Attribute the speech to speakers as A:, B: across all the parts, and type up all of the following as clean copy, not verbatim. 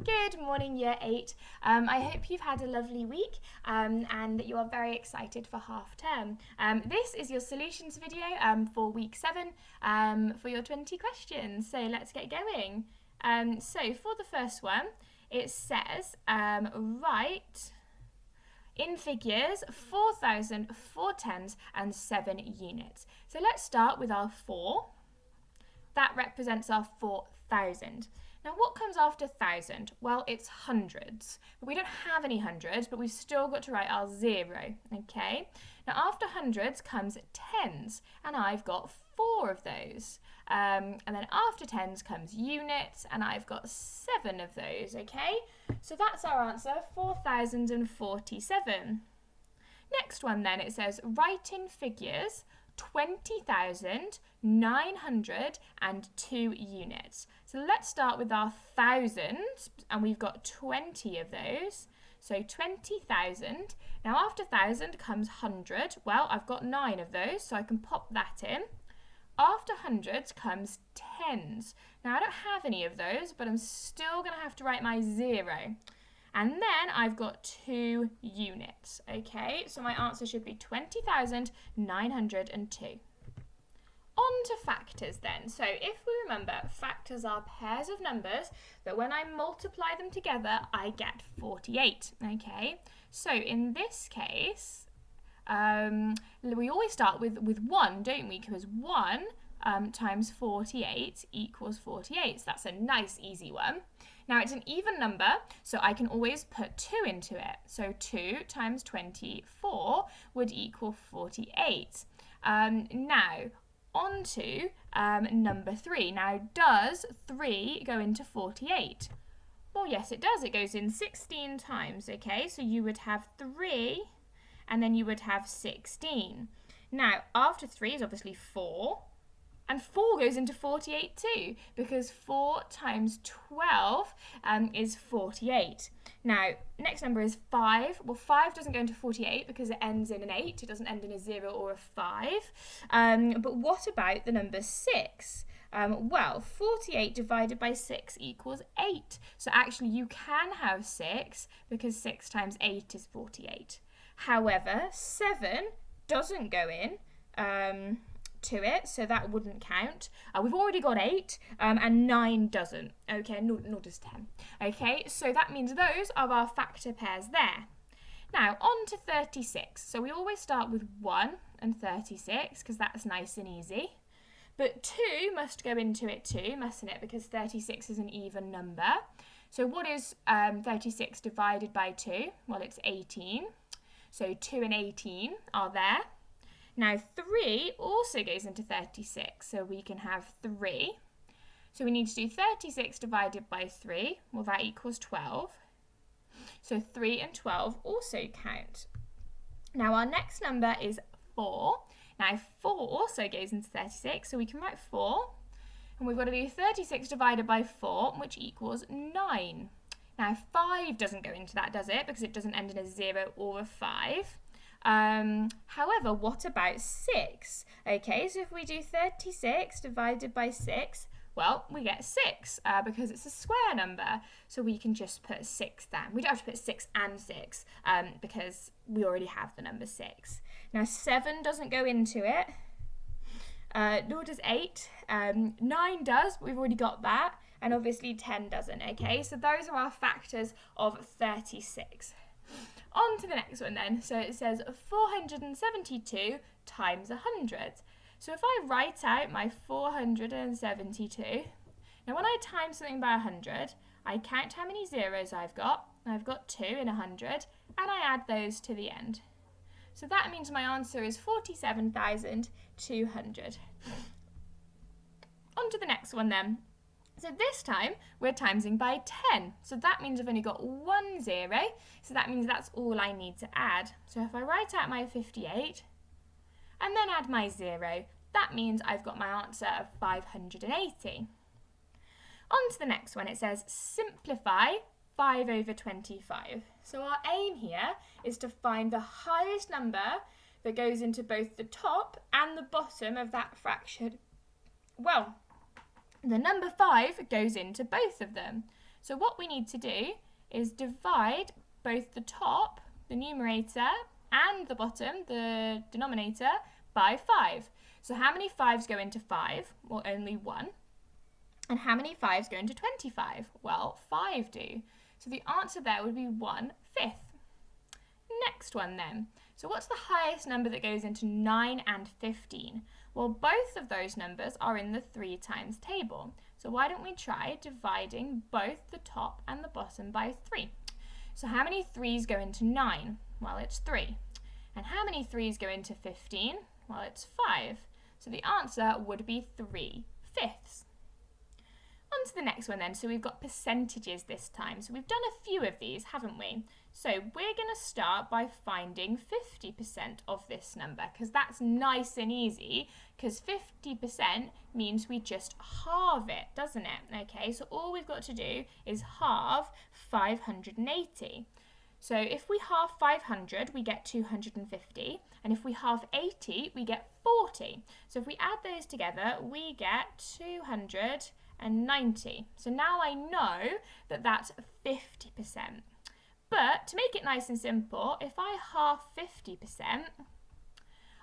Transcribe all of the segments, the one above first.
A: Good morning, Year 8. I hope you've had a lovely week and that you are very excited for half term. This is your solutions video for week 7 for your 20 questions. So let's get going. So for the first one, it says, write in figures 4,000, 4 tens and 7 units. So let's start with our 4. That represents our 4,000. Now, what comes after 1,000? Well, it's hundreds. But we don't have any hundreds, but we've still got to write our 0, okay? Now, after hundreds comes tens, and I've got 4 of those. And then after tens comes units, and I've got 7 of those, okay? So that's our answer, 4,047. Next one then, it says, write in figures 20,902 units. So let's start with our thousands, and we've got 20 of those. So 20,000. Now after 1,000 comes 100. Well, I've got 9 of those, so I can pop that in. After hundreds comes tens. Now I don't have any of those, but I'm still going to have to write my 0. And then I've got 2 units, okay? So my answer should be 20,902. On to factors then. So if we remember, factors are pairs of numbers that when I multiply them together, I get 48, okay? So in this case, we always start with 1, don't we? Because 1 times 48 equals 48. So that's a nice, easy one. Now, it's an even number, so I can always put 2 into it. So 2 times 24 would equal 48. Now, on to number 3. Now, does 3 go into 48? Well, yes, it does. It goes in 16 times, okay? So you would have 3, and then you would have 16. Now, after 3 is obviously 4. And 4 goes into 48 too, because 4 times 12 is 48. Now, next number is 5. Well, 5 doesn't go into 48 because it ends in an 8. It doesn't end in a 0 or a 5. But what about the number 6? Well, 48 divided by 6 equals 8. So actually you can have 6 because 6 times 8 is 48. However, 7 doesn't go in to it, so that wouldn't count. We've already got 8, and 9 doesn't. Okay, nor does 10. Okay, so that means those are our factor pairs there. Now, on to 36. So we always start with 1 and 36, because that's nice and easy. But 2 must go into it too, mustn't it? Because 36 is an even number. So what is 36 divided by 2? Well, it's 18. So 2 and 18 are there. Now 3 also goes into 36, so we can have 3. So we need to do 36 divided by 3, well that equals 12. So 3 and 12 also count. Now our next number is 4. Now 4 also goes into 36, so we can write 4. And we've got to do 36 divided by 4, which equals 9. Now 5 doesn't go into that, does it? Because it doesn't end in a 0 or a 5. However, what about 6? Okay, so if we do 36 divided by 6, well, we get 6 because it's a square number. So we can just put 6 down. We don't have to put 6 and 6 because we already have the number 6. Now 7 doesn't go into it, nor does 8. 9 does, but we've already got that. And obviously 10 doesn't, okay? So those are our factors of 36. On to the next one then. So it says 472 times 100. So if I write out my 472, now when I times something by 100, I count how many zeros I've got. I've got 2 in 100, and I add those to the end. So that means my answer is 47,200. On to the next one then. So this time, we're timesing by 10. So that means I've only got 1 0. So that means that's all I need to add. So if I write out my 58 and then add my 0, that means I've got my answer of 580. On to the next one. It says simplify 5 over 25. So our aim here is to find the highest number that goes into both the top and the bottom of that fraction. Well, the number 5 goes into both of them. So what we need to do is divide both the top, the numerator, and the bottom, the denominator, by 5. So how many 5s go into 5? Well, only 1. And how many 5s go into 25? Well, 5 do. So the answer there would be 1/5. Next one then. So what's the highest number that goes into 9 and 15? Well, both of those numbers are in the 3 times table. So why don't we try dividing both the top and the bottom by 3? So how many 3s go into 9? Well, it's 3. And how many 3s go into 15? Well, it's 5. So the answer would be 3/5. On to the next one then. So we've got percentages this time. So we've done a few of these, haven't we? So we're going to start by finding 50% of this number, because that's nice and easy, because 50% means we just halve it, doesn't it? Okay, so all we've got to do is halve 580. So if we halve 500, we get 250, and if we halve 80, we get 40. So if we add those together, we get 290. So now I know that that's 50%. But to make it nice and simple, if I halve 50%,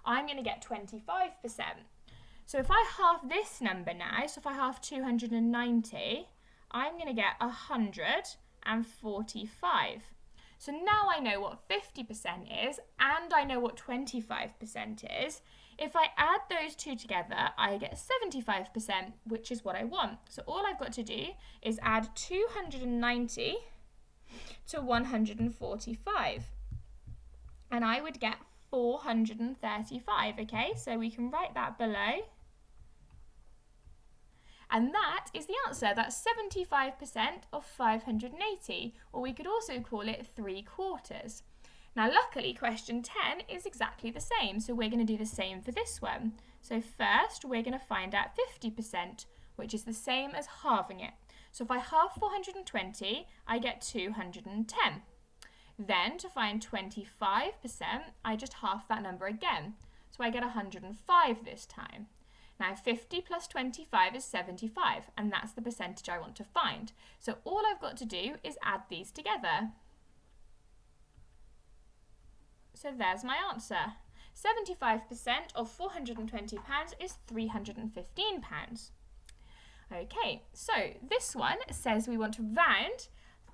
A: I'm going to get 25%. So if I halve this number now, so if I halve 290, I'm going to get 145. So now I know what 50% is, and I know what 25% is. If I add those two together, I get 75%, which is what I want. So all I've got to do is add 290 to 145. And I would get 435, okay? So we can write that below. And that is the answer. That's 75% of 580, or we could also call it 3/4. Now, luckily, question 10 is exactly the same, so we're going to do the same for this one. So first, we're going to find out 50%, which is the same as halving it. So if I halve 420, I get 210. Then, to find 25%, I just halve that number again. So I get 105 this time. Now 50 plus 25 is 75, and that's the percentage I want to find. So all I've got to do is add these together. So there's my answer. 75% of £420 is £315. Okay, so this one says we want to round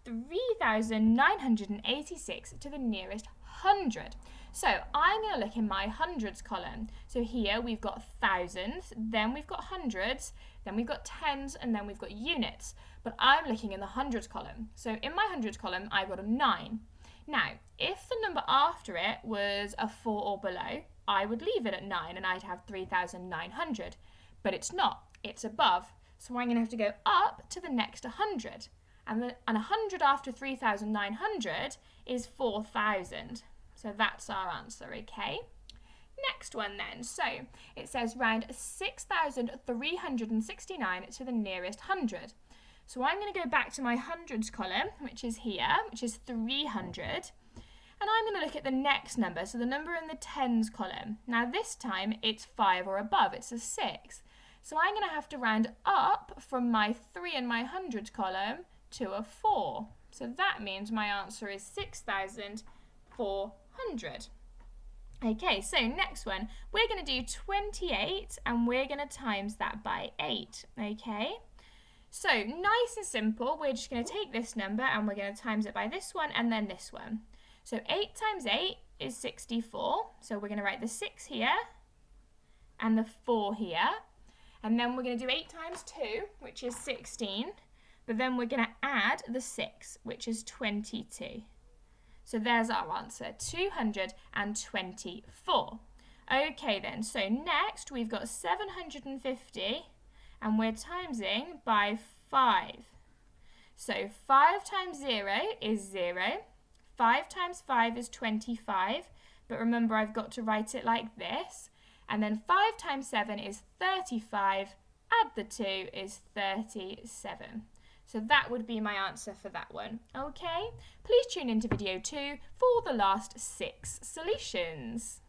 A: 3,986 to the nearest 100. So I'm going to look in my hundreds column. So here we've got thousands, then we've got hundreds, then we've got tens, and then we've got units. But I'm looking in the hundreds column. So in my hundreds column, I got a 9. Now, if the number after it was a 4 or below, I would leave it at 9 and I'd have 3,900. But it's not, it's above. So I'm going to have to go up to the next 100. And 100 after 3,900 is 4,000. So that's our answer, okay? Next one then. So it says round 6,369 to the nearest 100. So I'm going to go back to my hundreds column, which is here, which is 300. And I'm going to look at the next number, so the number in the tens column. Now this time it's 5 or above, it's a 6. So I'm going to have to round up from my 3 in my hundreds column to a 4. So that means my answer is 6,400. Okay, so next one, we're going to do 28 and we're going to times that by 8, okay? So nice and simple, we're just going to take this number and we're going to times it by this one and then this one. So 8 times 8 is 64, so we're going to write the 6 here and the 4 here. And then we're going to do 8 times 2, which is 16. But then we're going to add the 6, which is 22. So there's our answer, 224. Okay then, so next we've got 750 and we're timesing by 5. So 5 times 0 is 0. 5 times 5 is 25. But remember, I've got to write it like this. And then 5 times 7 is 35. Add the 2 is 37. So that would be my answer for that one. Okay, please tune into video 2 for the last 6 solutions.